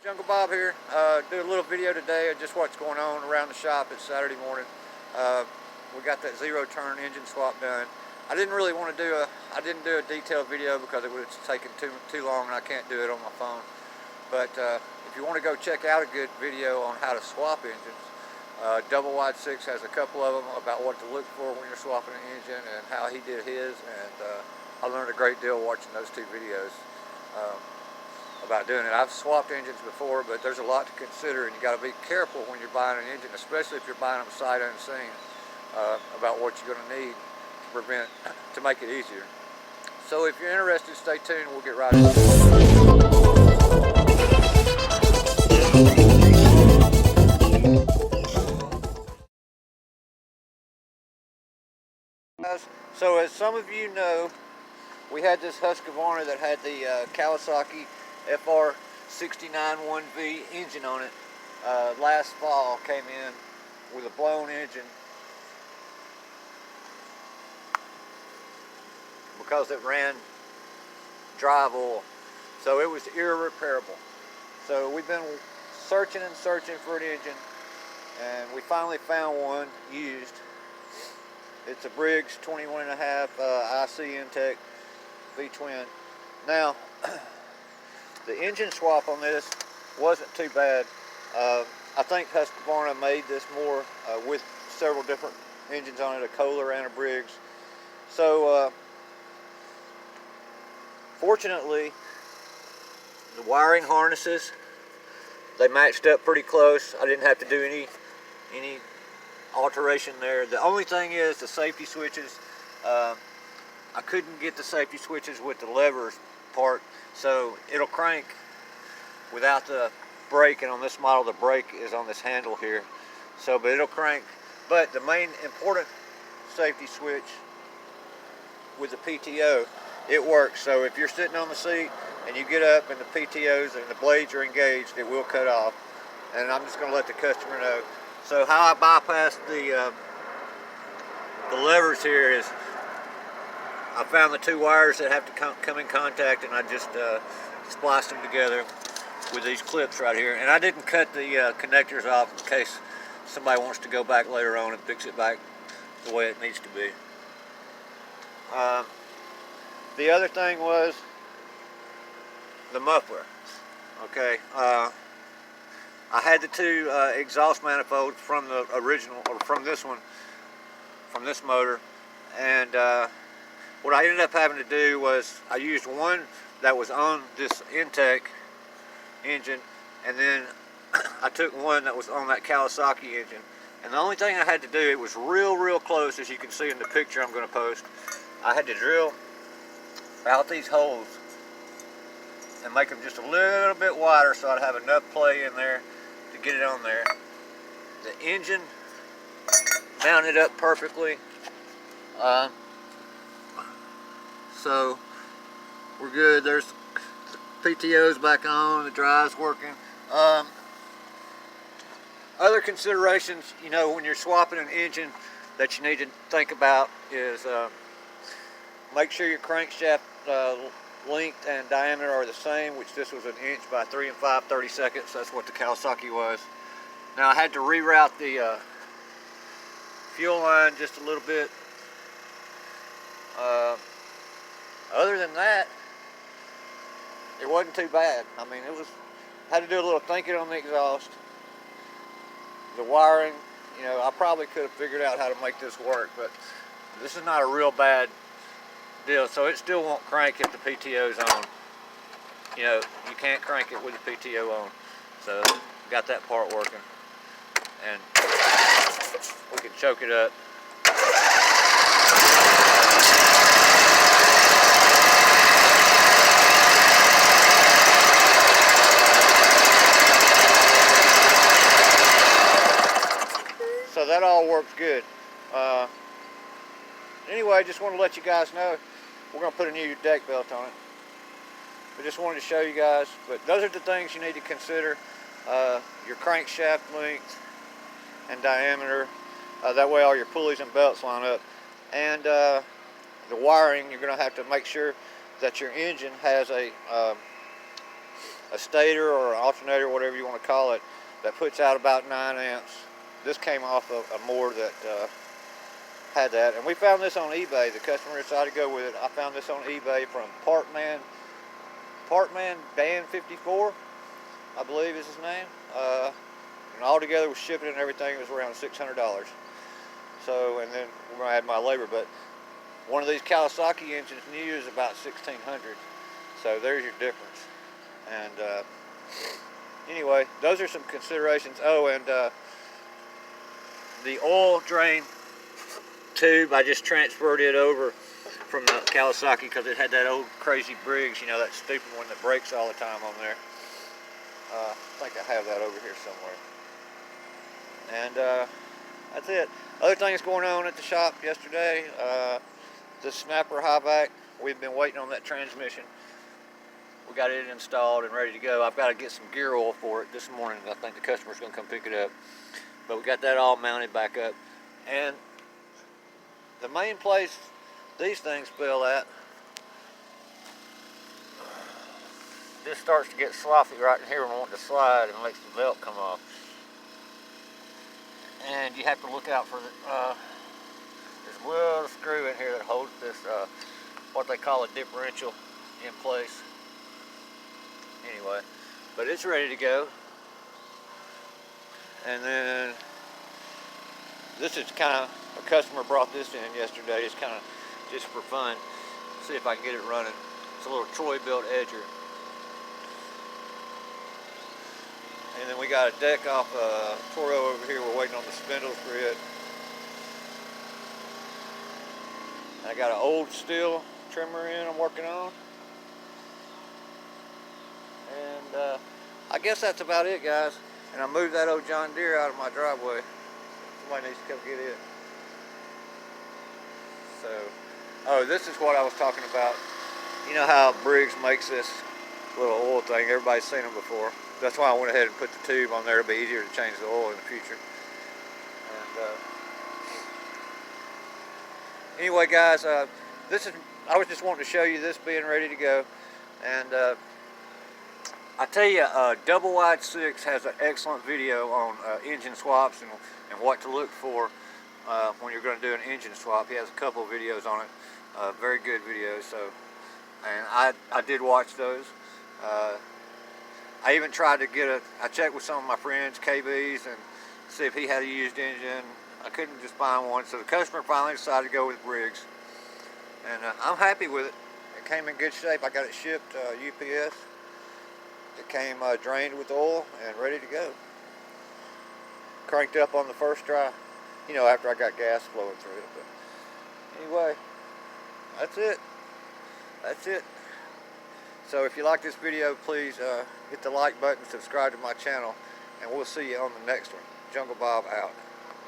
Jungle Bob here. Do a little video today of just what's going on around the shop. It's Saturday morning. We got that zero turn engine swap done. I didn't really want to do a detailed video because it would have taken too long and I can't do it on my phone. But if you want to go check out a good video on how to swap engines, Double Wide 6 has a couple of them about what to look for when you're swapping an engine and how he did his, and I learned a great deal watching those two videos about doing it. I've swapped engines before, but there's a lot to consider, and you got to be careful when you're buying an engine, especially if you're buying them sight unseen, about what you're going to need to make it easier. So if you're interested, stay tuned. We'll get right into it. So as some of you know, we had this Husqvarna that had the Kawasaki FR691V engine on it. Last fall came in with a blown engine because it ran drive oil. So it was irreparable. So we've been searching and searching for an engine, and we finally found one used. It's a Briggs 21.5 IC Intech V-twin. Now, the engine swap on this wasn't too bad. I think Husqvarna made this more with several different engines on it, a Kohler and a Briggs. So, fortunately, the wiring harnesses, they matched up pretty close. I didn't have to do any alteration there. The only thing is the safety switches. I couldn't get the safety switches with the levers part, so it'll crank without the brake, and on this model the brake is on this handle here. So, but it'll crank. But the main important safety switch with the PTO, it works. So if you're sitting on the seat and you get up and the PTOs and the blades are engaged, it will cut off. And I'm just going to let the customer know. So how I bypassed the levers here is I found the two wires that have to come in contact, and I just spliced them together with these clips right here. And I didn't cut the connectors off in case somebody wants to go back later on and fix it back the way it needs to be. The other thing was the muffler. Okay, I had the two exhaust manifolds from the original, or from this one, from this motor, and what I ended up having to do was I used one that was on this Intech engine, and then I took one that was on that Kawasaki engine. And the only thing I had to do, it was real close, as you can see in the picture I'm going to post. I had to drill out these holes and make them just a little bit wider so I'd have enough play in there to get it on there. The engine mounted up perfectly. So we're good. There's the PTO's back on, the drive's working. Other considerations, you know, when you're swapping an engine that you need to think about is make sure your crankshaft length and diameter are the same, which this was 1 inch by 3 5/32. That's what the Kawasaki was. Now I had to reroute the fuel line just a little bit. Other than that, it wasn't too bad. I mean, had to do a little thinking on the exhaust. The wiring, you know, I probably could have figured out how to make this work, but this is not a real bad deal. So it still won't crank if the PTO's on. You know, you can't crank it with the PTO on. So got that part working, and we can choke it up. So that all works good. Anyway, just want to let you guys know we're going to put a new deck belt on it. I just wanted to show you guys, but those are the things you need to consider. Your crankshaft length and diameter, that way all your pulleys and belts line up. And the wiring, you're going to have to make sure that your engine has a a stator or an alternator, whatever you want to call it, that puts out about 9 amps. This came off of a mower that had that, and we found this on eBay. The customer decided to go with it. I found this on eBay from Partman Band 54, I believe is his name. And all together with shipping and everything, it was around $600. So, and then we're gonna add my labor, but one of these Kawasaki engines new is about $1,600. So there's your difference. And anyway, those are some considerations. Oh, and the oil drain tube, I just transferred it over from the Kawasaki because it had that old crazy Briggs, you know, that stupid one that breaks all the time on there. I think I have that over here somewhere. And that's it. Other things going on at the shop yesterday, the snapper high vac, we've been waiting on that transmission. We got it installed and ready to go. I've got to get some gear oil for it this morning. I think the customer's going to come pick it up. But we got that all mounted back up. And the main place these things fell at, this starts to get sloppy right in here when I want to slide and makes the belt come off. And you have to look out for this little screw in here that holds this, what they call a differential in place. Anyway, but it's ready to go. And then this is kind of, a customer brought this in yesterday. It's kind of just for fun. See if I can get it running. It's a little Troy built edger. And then we got a deck off Toro over here. We're waiting on the spindles for it. And I got an old steel trimmer in I'm working on. And I guess that's about it, guys. And I moved that old John Deere out of my driveway. Somebody needs to come get it. So, oh, this is what I was talking about. You know how Briggs makes this little oil thing? Everybody's seen them before. That's why I went ahead and put the tube on there. It'll be easier to change the oil in the future. And anyway, guys, this is, I was just wanting to show you this being ready to go. And I tell you, Double Wide 6 has an excellent video on engine swaps and what to look for when you're going to do an engine swap. He has a couple of videos on it, very good videos. So, and I did watch those. I even tried to get I checked with some of my friends, KBs, and see if he had a used engine. I couldn't just find one, so the customer finally decided to go with Briggs. And I'm happy with it. It came in good shape. I got it shipped UPS. It came drained with oil and ready to go. Cranked up on the first try, you know, after I got gas flowing through it. But anyway, that's it. That's it. So if you like this video, please hit the like button, subscribe to my channel, and we'll see you on the next one. Jungle Bob out.